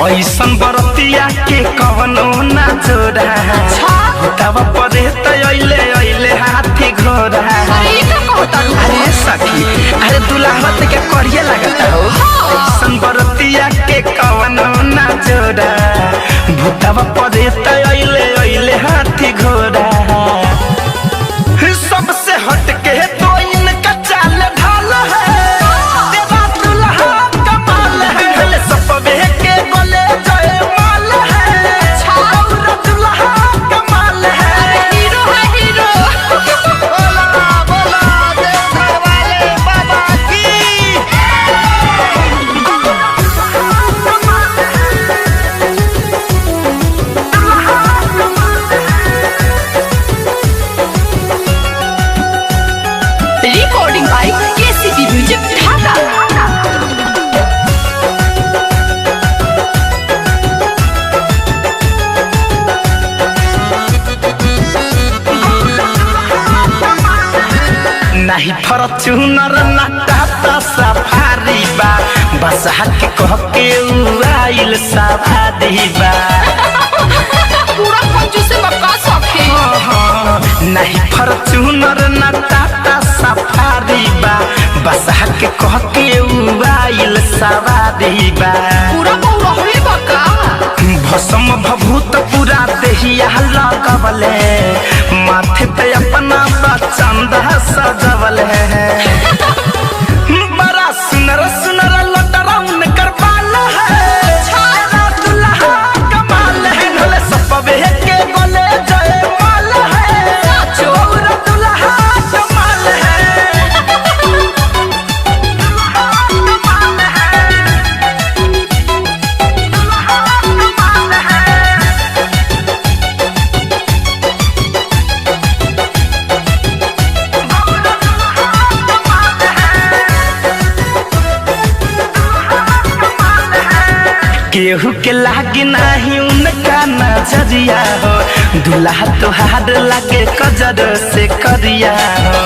ऐसन बरतिया के कवनो ना जोड़ा तब परे तैले अइले हाथी घोड़ा। अरे सखी अरे दुल्हावत के करिए लगता हो ऐसन बरतिया के कवनो ना जोड़ा भूतवा परे तैले अइले हाथी घोड़ा। सबसे हट के तो इनका चाल ढाल है देवा दुल्हा कमाल है सबे के बोले जय माल है और दुल्हा कमाल है हीरो है हीरो। बोला बोला देखने वाले बाबा की। रिकॉर्डिंग बाय केसीपी म्यूजिक ढाका। नहीं फॉर्च्यूनर ना टाटा सफारी बा बस हक कह के उड़ाइल सफारी बा। पूरा कंजूस से बका सखे। नहीं फॉर्च्यूनर ना टाटा सफारी बा बस हक कह के उड़ाइल सवारी बा। पूरा बहु रहले बका भस्म भभूत पूरा देहिया लगवले माथे पे अपना चंदा सजवल है। बड़ा सुनर सुनर लटराउन कर बाल है दुल्हा कमाल है ढोले सबे के बोले जय माल है चोर दुल्हा कमाल है। कमाल है दुल्हा कमाल है। केहू के लागे नाही उनका नजरिया हो दुल्हा तोहार लागे कजर से करिया हो।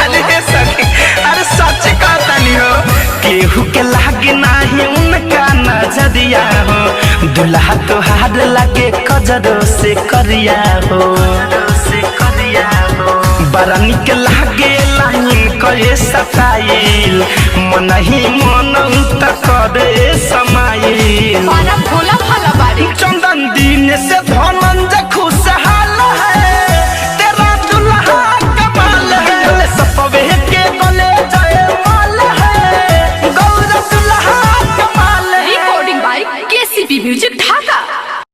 अरे सखी अरे सच कहतानी हो केहू के लागे नाही उनका नजरिया हो दुल्हा तोहार लागे कजर से करिया हो। बड़ा निक लागे लाइन करे सताइल मन ही मन तक करे समाइल